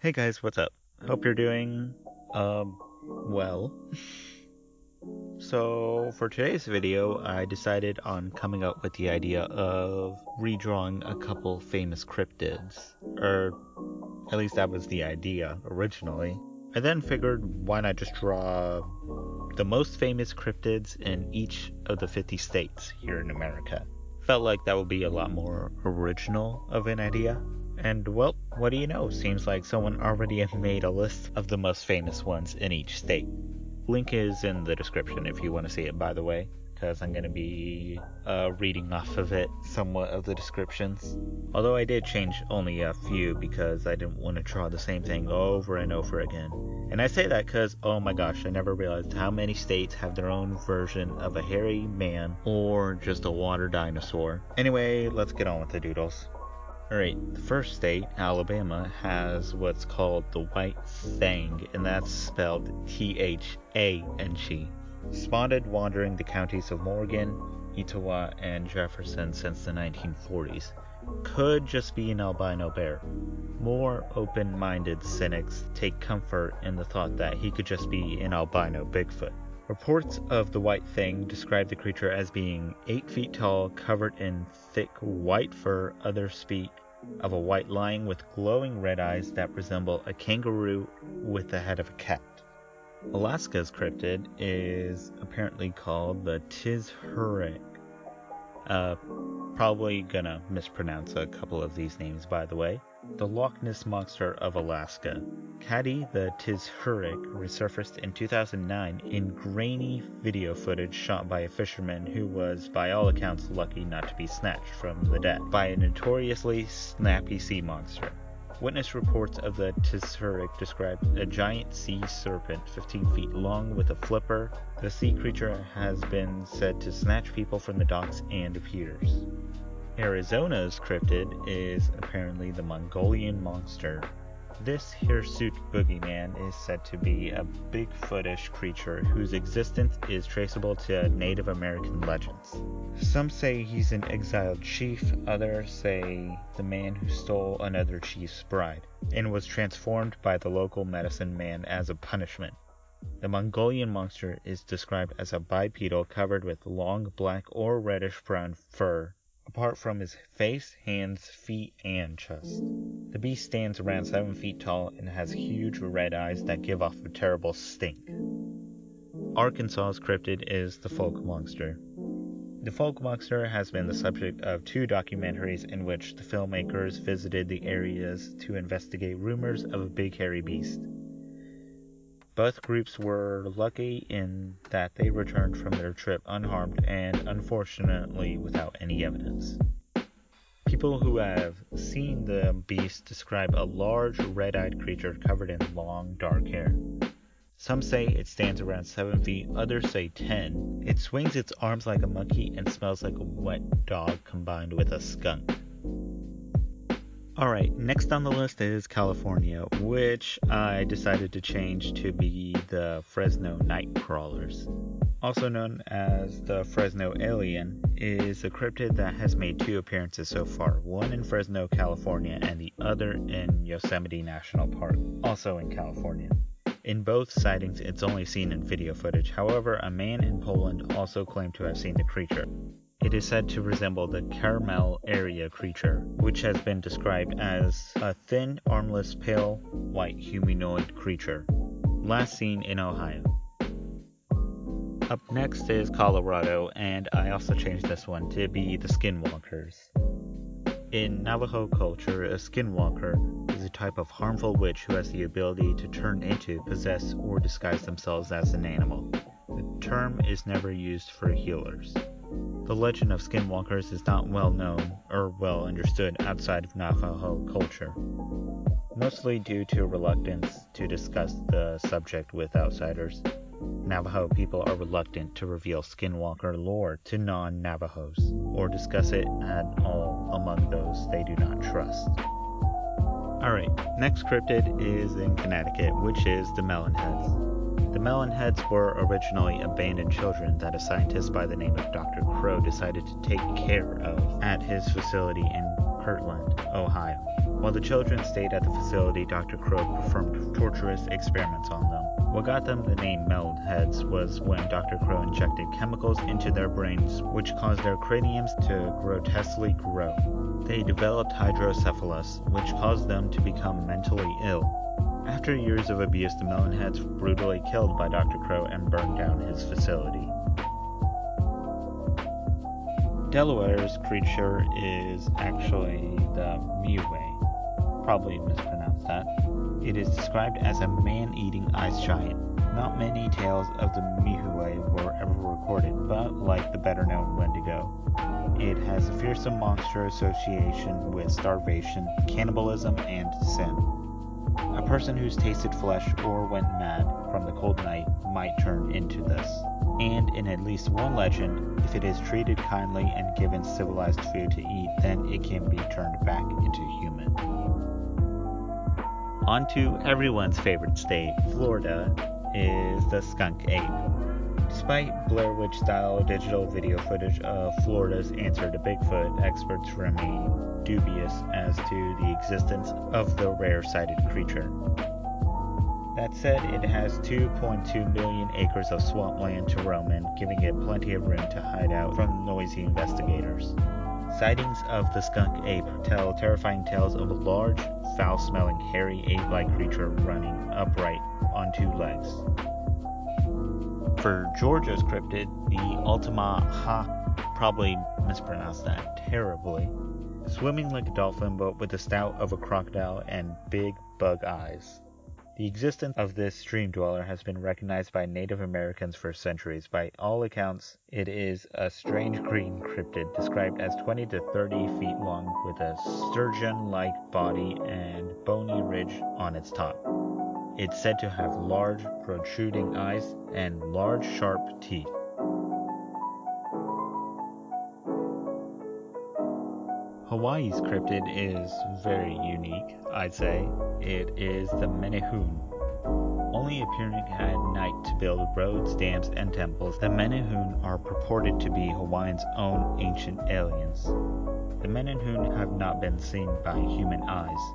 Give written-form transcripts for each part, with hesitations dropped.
Hey guys, what's up? Hope you're doing, well. So, for today's video, I decided on coming up with the idea of redrawing a couple famous cryptids. Or, at least that was the idea, originally. I then figured, why not just draw the most famous cryptids in each of the 50 states here in America. Felt like that would be a lot more original of an idea. And well, what do you know? Seems like someone already made a list of the most famous ones in each state. Link is in the description if you want to see it, by the way, because I'm going to be reading off of it, somewhat of the descriptions. Although I did change only a few because I didn't want to draw the same thing over and over again. And I say that because, oh my gosh, I never realized how many states have their own version of a hairy man or just a water dinosaur. Anyway, let's get on with the doodles. Alright, the first state, Alabama, has what's called the White Thing, and that's spelled T-H-A-N-G. Spotted wandering the counties of Morgan, Etowah, and Jefferson since the 1940s. Could just be an albino bear. More open-minded cynics take comfort in the thought that he could just be an albino Bigfoot. Reports of the White Thing describe the creature as being 8 feet tall, covered in thick white fur. Others speak of a white lion with glowing red eyes that resemble a kangaroo with the head of a cat. Alaska's cryptid is apparently called the Tizhurek. Probably gonna mispronounce a couple of these names, by the way. The Loch Ness Monster of Alaska. Caddy the Tizhurek resurfaced in 2009 in grainy video footage shot by a fisherman who was, by all accounts, lucky not to be snatched from the deck by a notoriously snappy sea monster. Witness reports of the Tizhurek described a giant sea serpent 15 feet long with a flipper. The sea creature has been said to snatch people from the docks and piers. Arizona's cryptid is apparently the Mongolian monster. This hirsute boogeyman is said to be a Bigfootish creature whose existence is traceable to Native American legends. Some say he's an exiled chief, others say the man who stole another chief's bride, and was transformed by the local medicine man as a punishment. The Mongolian monster is described as a bipedal covered with long black or reddish-brown fur, apart from his face, hands, feet, and chest. The beast stands around 7 feet tall and has huge red eyes that give off a terrible stink. Arkansas's cryptid is the Folk Monster. The Folk Monster has been the subject of 2 documentaries in which the filmmakers visited the areas to investigate rumors of a big hairy beast. Both groups were lucky in that they returned from their trip unharmed and, unfortunately, without any evidence. People who have seen the beast describe a large, red-eyed creature covered in long, dark hair. Some say it stands around 7 feet, others say 10. It swings its arms like a monkey and smells like a wet dog combined with a skunk. Alright, next on the list is California, which I decided to change to be the Fresno Nightcrawlers. Also known as the Fresno Alien, is a cryptid that has made 2 appearances so far, one in Fresno, California, and the other in Yosemite National Park, also in California. In both sightings, it's only seen in video footage. However, a man in Poland also claimed to have seen the creature. It is said to resemble the Carmel area creature, which has been described as a thin, armless, pale, white humanoid creature, last seen in Ohio. Up next is Colorado, and I also changed this one to be the Skinwalkers. In Navajo culture, a Skinwalker is a type of harmful witch who has the ability to turn into, possess, or disguise themselves as an animal. The term is never used for healers. The legend of Skinwalkers is not well known or well understood outside of Navajo culture, mostly due to reluctance to discuss the subject with outsiders. Navajo people are reluctant to reveal Skinwalker lore to non-Navajos, or discuss it at all among those they do not trust. Alright, next cryptid is in Connecticut, which is the Melonheads. The Melonheads were originally abandoned children that a scientist by the name of Dr. Crow decided to take care of at his facility in Kirtland, Ohio. While the children stayed at the facility, Dr. Crow performed torturous experiments on them. What got them the name Metalheads was when Dr. Crow injected chemicals into their brains, which caused their craniums to grotesquely grow. They developed hydrocephalus, which caused them to become mentally ill. After years of abuse, the Melonheads were brutally killed by Dr. Crow and burned down his facility. Delaware's creature is actually the buuuuuut. Probably mispronounced that. It is described as a man-eating ice giant. Not many tales of the buuuuuut were ever recorded, but like the better-known Wendigo, it has a fearsome monster association with starvation, cannibalism, and sin. A person who's tasted flesh or went mad from the cold night might turn into this. And in at least one legend, if it is treated kindly and given civilized food to eat, then it can be turned back into human. On to everyone's favorite state, Florida, is the skunk ape. Despite Blair Witch-style digital video footage of Florida's answer to Bigfoot, experts remain dubious as to the existence of the rare-sighted creature. That said, it has 2.2 million acres of swampland to roam in, giving it plenty of room to hide out from noisy investigators. Sightings of the skunk ape tell terrifying tales of a large, foul-smelling, hairy ape-like creature running upright on two legs. For Georgia's cryptid, the Ultima probably mispronounced that terribly, swimming like a dolphin but with the snout of a crocodile and big bug eyes. The existence of this stream dweller has been recognized by Native Americans for centuries. By all accounts, it is a strange green cryptid described as 20 to 30 feet long with a sturgeon-like body and bony ridge on its top. It's said to have large, protruding eyes and large, sharp teeth. Hawaii's cryptid is very unique, I'd say. It is the Menehune. Only appearing at night to build roads, dams, and temples, the Menehune are purported to be Hawaii's own ancient aliens. The Menehune have not been seen by human eyes.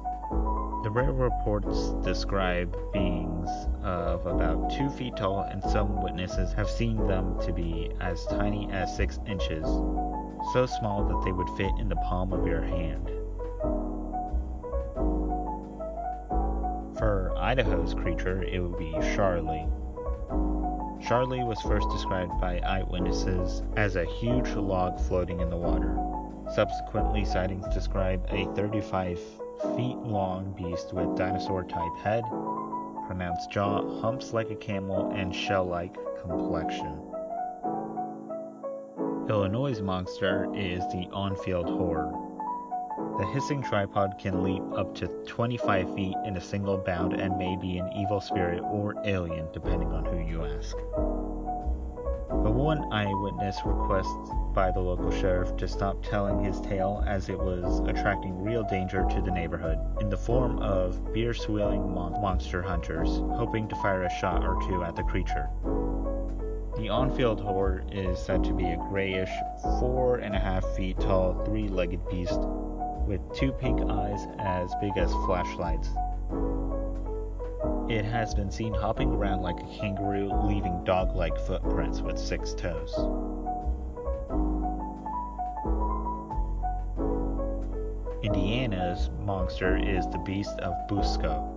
The rare reports describe beings of about 2 feet tall, and some witnesses have seen them to be as tiny as 6 inches, so small that they would fit in the palm of your hand. For Idaho's creature, it would be Charlie. Charlie was first described by eyewitnesses as a huge log floating in the water. Subsequently, sightings describe a 35-feet-long beast with dinosaur-type head, pronounced jaw, humps like a camel, and shell-like complexion. Illinois' monster is the on-field horror. The hissing tripod can leap up to 25 feet in a single bound and may be an evil spirit or alien, depending on who you ask. But one eyewitness requests by the local sheriff to stop telling his tale as it was attracting real danger to the neighborhood, in the form of beer-swilling monster hunters, hoping to fire a shot or two at the creature. The on-field horror is said to be a grayish, 4.5 feet tall, 3-legged beast with 2 pink eyes as big as flashlights. It has been seen hopping around like a kangaroo, leaving dog-like footprints with 6 toes. Indiana's monster is the Beast of Busco.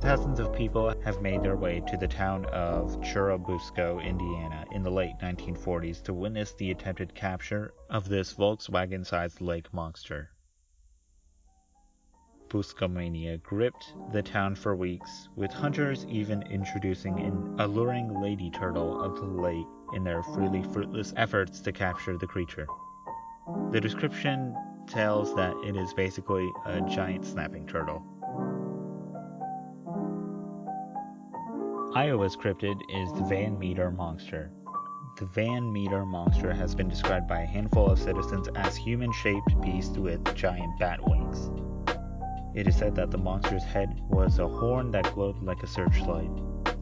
Thousands of people have made their way to the town of Churubusco, Indiana, in the late 1940s to witness the attempted capture of this Volkswagen-sized lake monster. Buscomania gripped the town for weeks, with hunters even introducing an alluring lady turtle of the lake in their freely fruitless efforts to capture the creature. The description tells that it is basically a giant snapping turtle. Iowa's cryptid is the Van Meter monster. The Van Meter monster has been described by a handful of citizens as human-shaped beast with giant bat wings. It is said that the monster's head was a horn that glowed like a searchlight.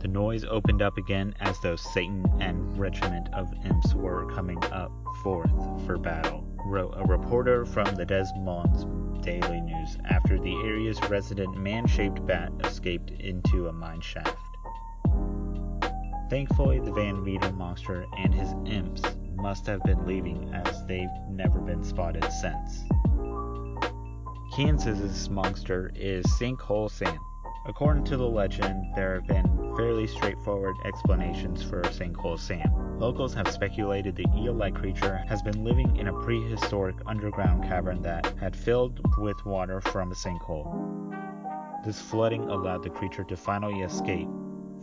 The noise opened up again as though Satan and regiment of imps were coming up forth for battle, wrote a reporter from the Des Moines daily news after the area's resident man-shaped bat escaped into a mine shaft. Thankfully, the Van Meter monster and his imps must have been leaving, as they've never been spotted since. Kansas's monster is Sinkhole Sam. According to the legend, there have been fairly straightforward explanations for Sinkhole Sam. Locals have speculated the eel-like creature has been living in a prehistoric underground cavern that had filled with water from a sinkhole. This flooding allowed the creature to finally escape.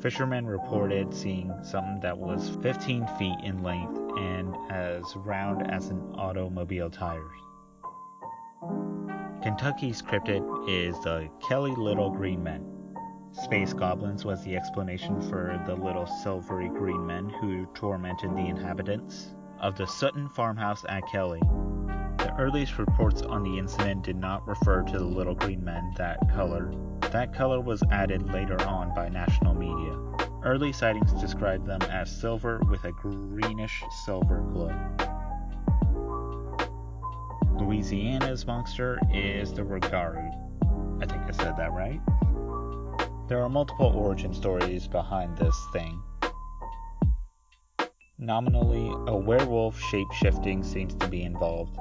Fishermen reported seeing something that was 15 feet in length and as round as an automobile tire. Kentucky's cryptid is the Kelly Little Green Men. Space goblins was the explanation for the little silvery green men who tormented the inhabitants of the Sutton farmhouse at Kelly. The earliest reports on the incident did not refer to the little green men. That color was added later on by national media. Early sightings described them as silver with a greenish silver glow. Louisiana's monster is the Rougarou. I think I said that right. There are multiple origin stories behind this thing. Nominally, a werewolf shape-shifting seems to be involved.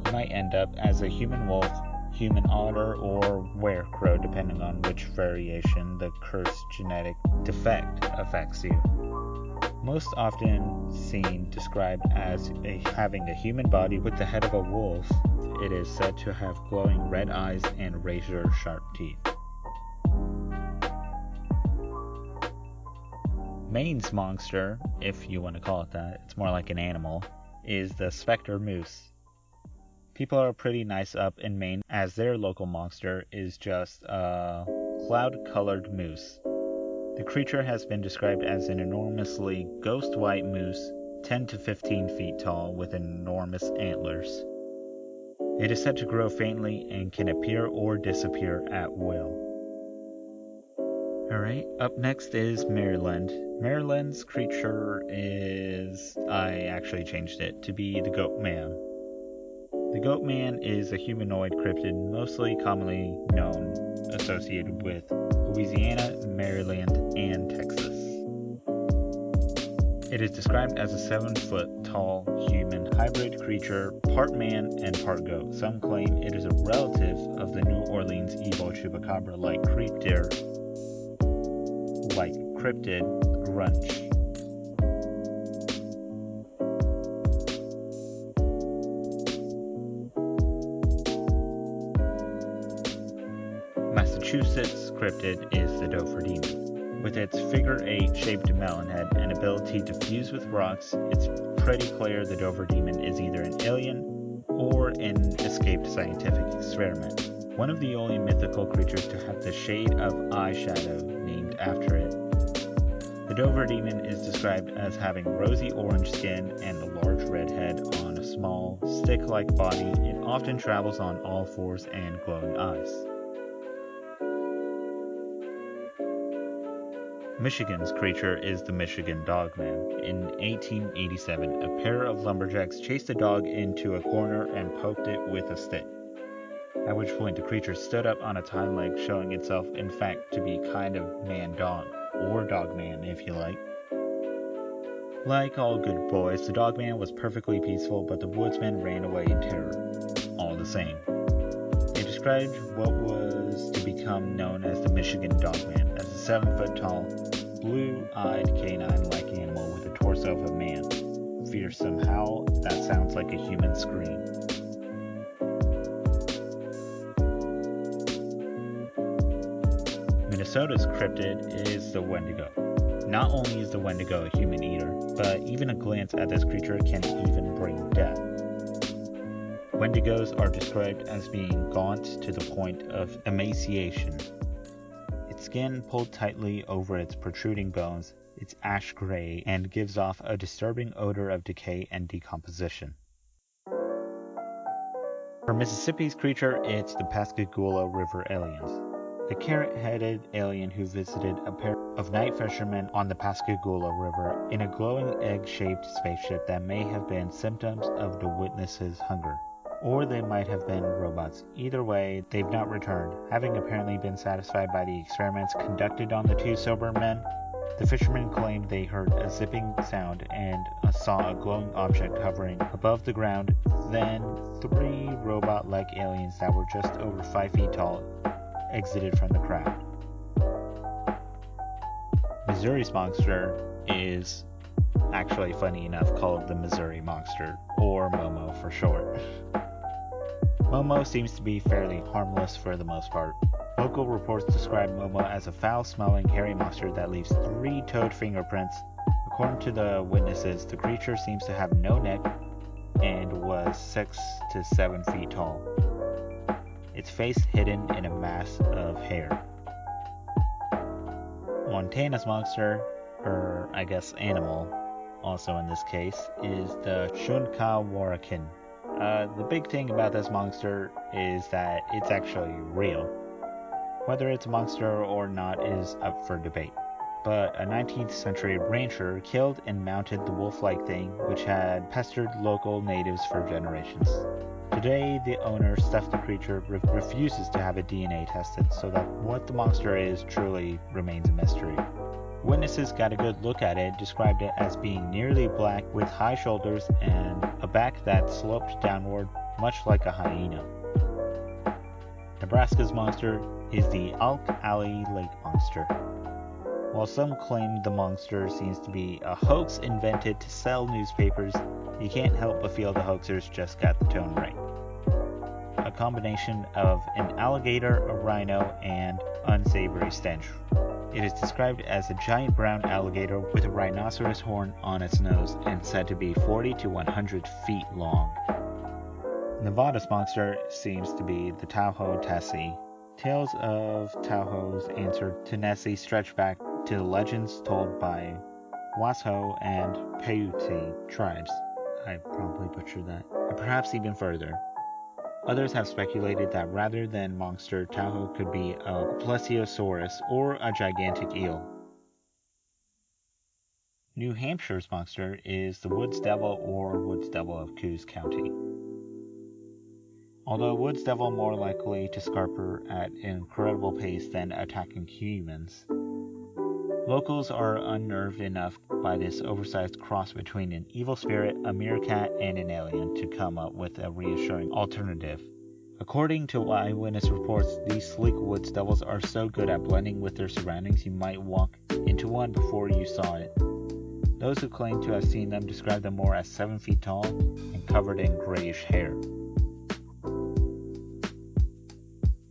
You might end up as a human wolf, human otter, or werecrow depending on which variation the cursed genetic defect affects you. Most often seen described as having a human body with the head of a wolf, it is said to have glowing red eyes and razor-sharp teeth. Maine's monster, if you want to call it that, it's more like an animal, is the Spectre Moose. People are pretty nice up in Maine, as their local monster is just a cloud-colored moose. The creature has been described as an enormously ghost-white moose, 10 to 15 feet tall, with enormous antlers. It is said to grow faintly and can appear or disappear at will. Alright, up next is Maryland. Maryland's creature is... I actually changed it to be the Goat Man. The Goat Man is a humanoid cryptid mostly commonly known, associated with Louisiana, Maryland, and Texas. It is described as a 7-foot tall human hybrid creature, part man and part goat. Some claim it is a relative of the New Orleans evil chupacabra-like cryptid Grunch. Massachusetts cryptid is the Dover Demon. With its figure-8 shaped melon head and ability to fuse with rocks, it's pretty clear the Dover Demon is either an alien or an escaped scientific experiment. One of the only mythical creatures to have the shade of eyeshadow named after it. The Dover Demon is described as having rosy orange skin and a large red head on a small, stick-like body. It often travels on all fours and glowing eyes. Michigan's creature is the Michigan Dogman. In 1887, a pair of lumberjacks chased a dog into a corner and poked it with a stick, at which point the creature stood up on its hind legs, showing itself in fact to be kind of man-dog, or dog-man if you like. Like all good boys, the dogman was perfectly peaceful, but the woodsman ran away in terror, all the same. They described what was to become known as the Michigan Dogman as a 7-foot tall, blue-eyed canine-like animal with a torso of a man. Fearsome howl that sounds like a human scream. Minnesota's cryptid is the Wendigo. Not only is the Wendigo a human eater, but even a glance at this creature can even bring death. Wendigos are described as being gaunt to the point of emaciation. Its skin pulled tightly over its protruding bones, it's ash gray and gives off a disturbing odor of decay and decomposition. For Mississippi's creature, it's the Pascagoula River aliens. The carrot-headed alien who visited a pair of night fishermen on the Pascagoula River in a glowing egg-shaped spaceship that may have been symptoms of the witness's hunger. or they might have been robots. Either way, they've not returned, having apparently been satisfied by the experiments conducted on the two sober men. The fishermen claimed they heard a zipping sound and saw a glowing object hovering above the ground. Then 3 robot-like aliens that were just over 5 feet tall exited from the crowd. Missouri's monster is actually, funny enough, called the Missouri Monster, or Momo for short. Momo seems to be fairly harmless for the most part. Local reports describe Momo as a foul-smelling, hairy monster that leaves 3 toed fingerprints. According to the witnesses, the creature seems to have no neck and was 6 to 7 feet tall. Its face hidden in a mass of hair. Montana's monster, or I guess animal, also in this case, is the Shunkawarakin. The big thing about this monster is that it's actually real. Whether it's a monster or not is up for debate. But a 19th century rancher killed and mounted the wolf-like thing, which had pestered local natives for generations. Today, the owner stuffed the creature, refuses to have it DNA tested, so that what the monster is truly remains a mystery. Witnesses got a good look at it, described it as being nearly black with high shoulders and a back that sloped downward, much like a hyena. Nebraska's monster is the Elk Alley Lake Monster. While some claim the monster seems to be a hoax invented to sell newspapers, you can't help but feel the hoaxers just got the tone right. A combination of an alligator, a rhino, and unsavory stench. It is described as a giant brown alligator with a rhinoceros horn on its nose and said to be 40 to 100 feet long. Nevada's monster seems to be the Tahoe Tessie. Tales of Tahoe's answer to Nessie stretch back to the legends told by Washoe and Paiute tribes. I probably butchered that. And perhaps even further. Others have speculated that rather than monster, Tahoe could be a plesiosaurus or a gigantic eel. New Hampshire's monster is the Woods Devil or Woods Devil of Coos County. Although Woods Devil more likely to scarper at an incredible pace than attacking humans, locals are unnerved enough by this oversized cross between an evil spirit, a meerkat, and an alien to come up with a reassuring alternative. According to eyewitness reports, these sleek woods devils are so good at blending with their surroundings you might walk into one before you saw it. Those who claim to have seen them describe them more as 7 feet tall and covered in grayish hair.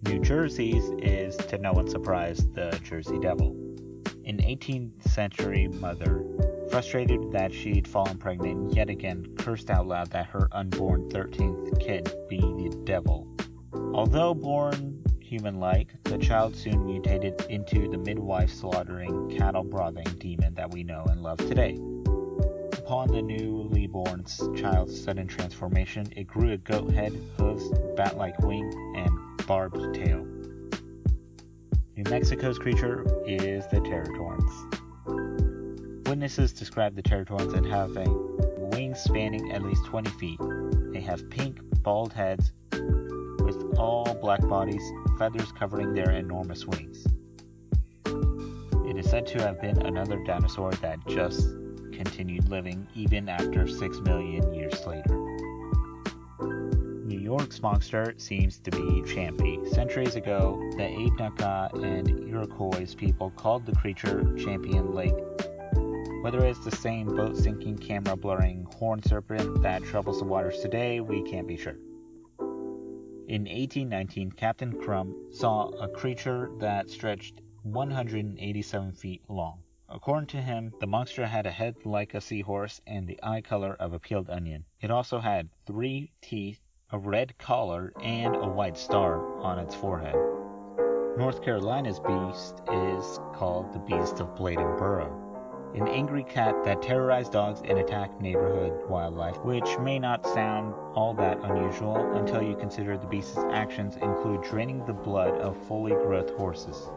New Jersey's is, to no one's surprise, the Jersey Devil. An 18th century mother, frustrated that she'd fallen pregnant, yet again cursed out loud that her unborn 13th kid be the devil. Although born human-like, the child soon mutated into the midwife-slaughtering, cattle-brothing demon that we know and love today. Upon the newly born child's sudden transformation, it grew a goat head, hooves, bat-like wing, and barbed tail. New Mexico's creature is the Territorns. Witnesses describe the Territorns as having wings spanning at least 20 feet. They have pink, bald heads with all black bodies, feathers covering their enormous wings. It is said to have been another dinosaur that just continued living even after 6 million years later. New York's monster seems to be Champy. Centuries ago, the Abenaki and Iroquois people called the creature Champion Lake. Whether it's the same boat-sinking, camera-blurring horned serpent that troubles the waters today, we can't be sure. In 1819, Captain Crumb saw a creature that stretched 187 feet long. According to him, the monster had a head like a seahorse and the eye color of a peeled onion. It also had 3 teeth, a red collar, and a white star on its forehead. North Carolina's beast is called the Beast of Bladenboro, an angry cat that terrorized dogs and attacked neighborhood wildlife, which may not sound all that unusual until you consider the beast's actions include draining the blood of fully grown horses.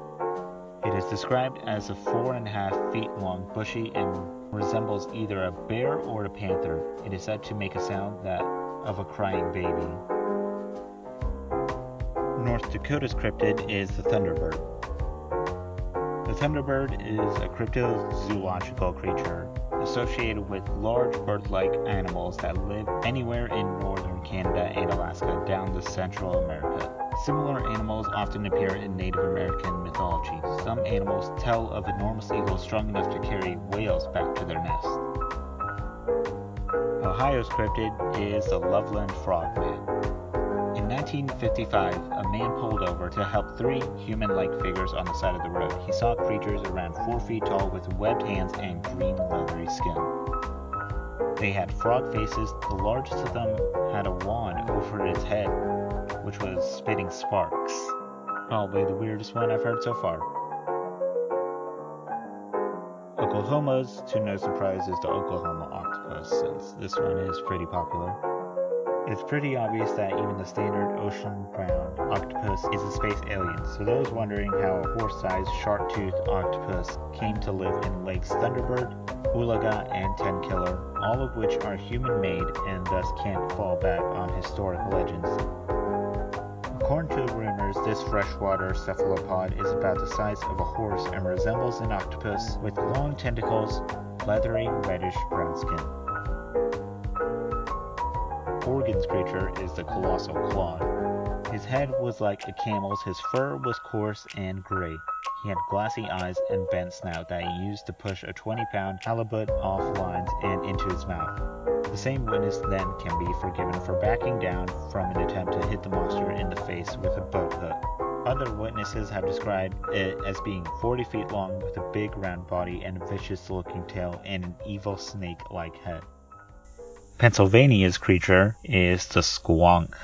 It is described as a 4.5 feet long, bushy, and resembles either a bear or a panther. It is said to make a sound that of a crying baby. North Dakota's cryptid is the thunderbird. The thunderbird is a cryptozoological creature associated with large bird-like animals that live anywhere in northern Canada and Alaska down to Central America. Similar animals often appear in Native American mythology. Some animals tell of enormous eagles strong enough to carry whales back to their nest. Ohio's cryptid is the Loveland Frogman. In 1955, a man pulled over to help three human-like figures on the side of the road. He saw creatures around 4 feet tall with webbed hands and green leathery skin. They had frog faces. The largest of them had a wand over its head, which was spitting sparks. Probably the weirdest one I've heard so far. Oklahoma's, to no surprise, is the Oklahoma octopus, since this one is pretty popular. It's pretty obvious that even the standard ocean brown octopus is a space alien, so those wondering how a horse-sized shark-toothed octopus came to live in Lakes Thunderbird, Oolaga, and Tenkiller, all of which are human-made and thus can't fall back on historic legends. According to rumors, this freshwater cephalopod is about the size of a horse and resembles an octopus with long tentacles, leathery reddish-brown skin. Oregon's creature is the colossal clod. His head was like a camel's, his fur was coarse and gray. He had glassy eyes and bent snout that he used to push a 20-pound halibut off lines and into his mouth. The same witness then can be forgiven for backing down from an attempt to hit the monster in the face with a boat hook. Other witnesses have described it as being 40 feet long with a big round body and a vicious-looking tail and an evil snake-like head. Pennsylvania's creature is the squonk.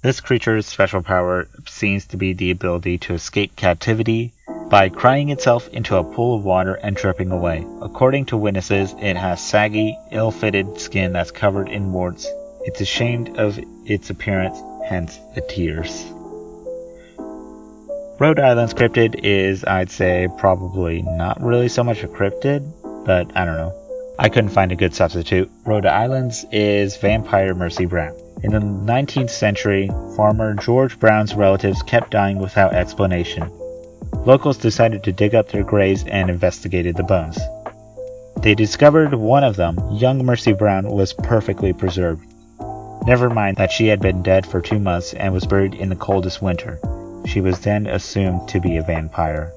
This creature's special power seems to be the ability to escape captivity by crying itself into a pool of water and dripping away. According to witnesses, it has saggy, ill-fitted skin that's covered in warts. It's ashamed of its appearance, hence the tears. Rhode Island's cryptid is, I'd say, probably not really so much a cryptid, but I don't know. I couldn't find a good substitute. Rhode Island's is Vampire Mercy Brown. In the 19th century, farmer George Brown's relatives kept dying without explanation. Locals decided to dig up their graves and investigated the bones. They discovered one of them, young Mercy Brown, was perfectly preserved. Never mind that she had been dead for 2 months and was buried in the coldest winter. She was then assumed to be a vampire.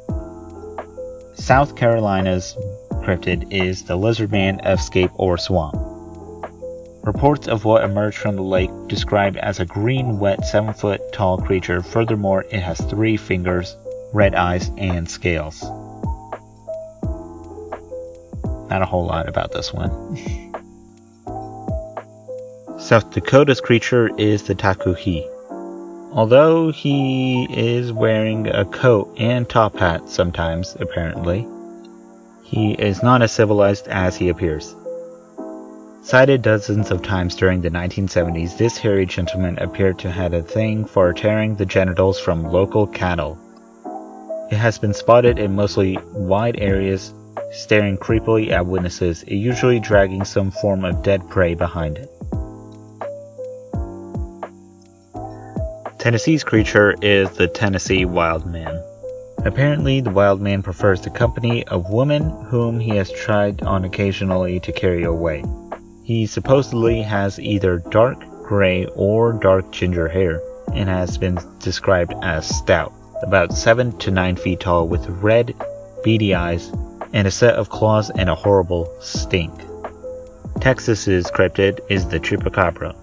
South Carolina's cryptid is the lizardman of Scape or Swamp. Reports of what emerged from the lake described as a green, wet, 7-foot tall creature. Furthermore, it has 3 fingers, red eyes, and scales. Not a whole lot about this one. South Dakota's creature is the takuhi. Although he is wearing a coat and top hat sometimes, apparently, he is not as civilized as he appears. Sighted dozens of times during the 1970s, this hairy gentleman appeared to have a thing for tearing the genitals from local cattle. It has been spotted in mostly wide areas, staring creepily at witnesses, usually dragging some form of dead prey behind it. Tennessee's creature is the Tennessee Wild Man. Apparently, the wild man prefers the company of women whom he has tried on occasionally to carry away. He supposedly has either dark gray or dark ginger hair, and has been described as stout, about 7 to 9 feet tall with red, beady eyes, and a set of claws and a horrible stink. Texas's cryptid is the chupacabra.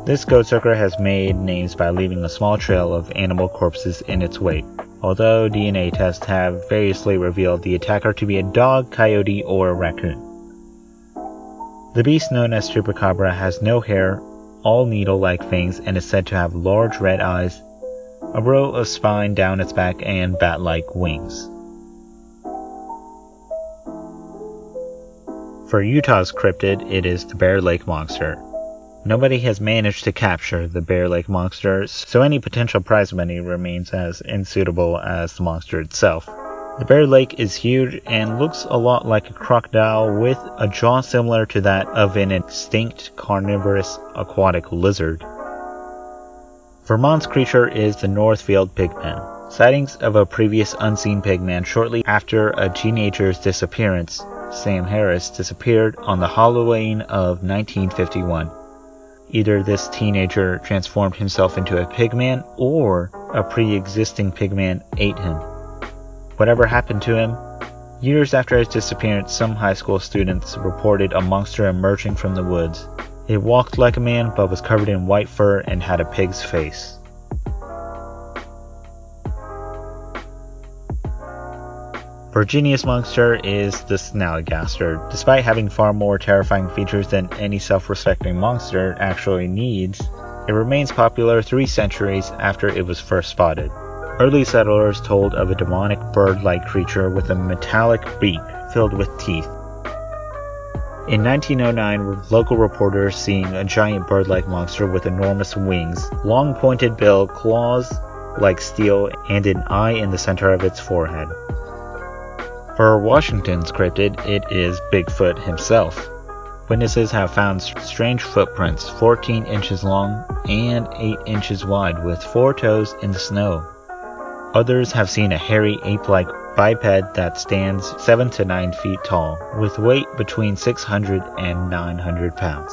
This goatsucker has made names by leaving a small trail of animal corpses in its wake, although DNA tests have variously revealed the attacker to be a dog, coyote, or a raccoon. The beast known as chupacabra has no hair, all needle-like fangs, and is said to have large red eyes, a row of spine down its back, and bat-like wings. For Utah's cryptid, it is the Bear Lake Monster. Nobody has managed to capture the Bear Lake Monster, so any potential prize money remains as unsuitable as the monster itself. The Bear Lake is huge and looks a lot like a crocodile with a jaw similar to that of an extinct carnivorous aquatic lizard. Vermont's creature is the Northfield Pigman. Sightings of a previous unseen pigman shortly after a teenager's disappearance, Sam Harris, disappeared on the Halloween of 1951. Either this teenager transformed himself into a pigman or a pre-existing pigman ate him. Whatever happened to him? Years after his disappearance, some high school students reported a monster emerging from the woods. It walked like a man but was covered in white fur and had a pig's face. Virginia's monster is the Snallygaster. Despite having far more terrifying features than any self-respecting monster actually needs, it remains popular 3 centuries after it was first spotted. Early settlers told of a demonic bird-like creature with a metallic beak filled with teeth. In 1909, local reporters seeing a giant bird-like monster with enormous wings, long pointed bill, claws like steel, and an eye in the center of its forehead. For Washington's cryptid, it is Bigfoot himself. Witnesses have found strange footprints 14 inches long and 8 inches wide with 4 toes in the snow. Others have seen a hairy ape-like biped that stands 7 to 9 feet tall, with weight between 600 and 900 pounds.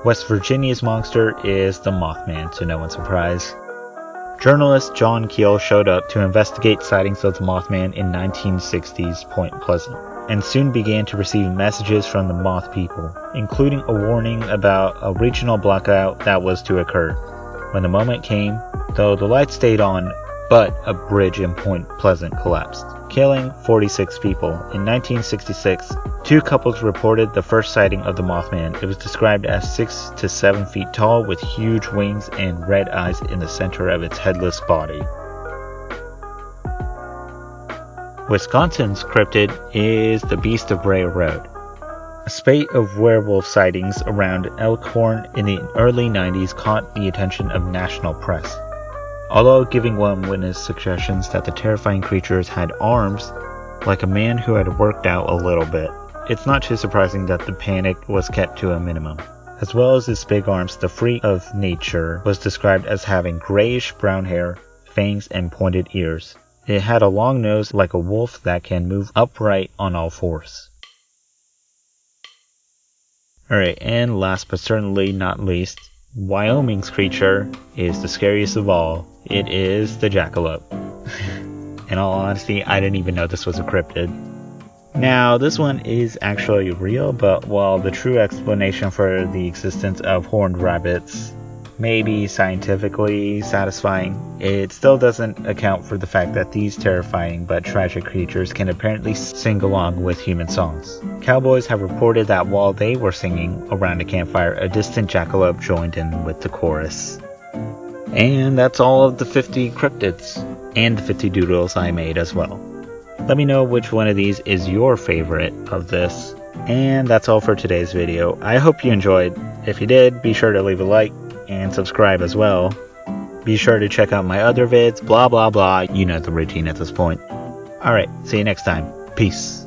West Virginia's monster is the Mothman, to no one's surprise. Journalist John Keel showed up to investigate sightings of the Mothman in 1960's Point Pleasant, and soon began to receive messages from the Moth people, including a warning about a regional blackout that was to occur. When the moment came, though, the lights stayed on, but a bridge in Point Pleasant collapsed, killing 46 people. In 1966, 2 couples reported the first sighting of the Mothman. It was described as 6 to 7 feet tall with huge wings and red eyes in the center of its headless body. Wisconsin's cryptid is the Beast of Bray Road. A spate of werewolf sightings around Elkhorn in the early 90s caught the attention of national press. Although giving one witness suggestions that the terrifying creatures had arms, like a man who had worked out a little bit, it's not too surprising that the panic was kept to a minimum. As well as its big arms, the freak of nature was described as having grayish-brown hair, fangs, and pointed ears. It had a long nose like a wolf that can move upright on all fours. Alright, and last but certainly not least, Wyoming's creature is the scariest of all. It is the jackalope. In all honesty, I didn't even know this was a cryptid. Now, this one is actually real, but while the true explanation for the existence of horned rabbits may be scientifically satisfying, it still doesn't account for the fact that these terrifying but tragic creatures can apparently sing along with human songs. Cowboys have reported that while they were singing around a campfire, a distant jackalope joined in with the chorus. And that's all of the 50 cryptids, and the 50 doodles I made as well. Let me know which one of these is your favorite of this. And that's all for today's video. I hope you enjoyed. If you did, be sure to leave a like and subscribe as well. Be sure to check out my other vids, blah blah blah, you know the routine at this point. Alright, see you next time. Peace.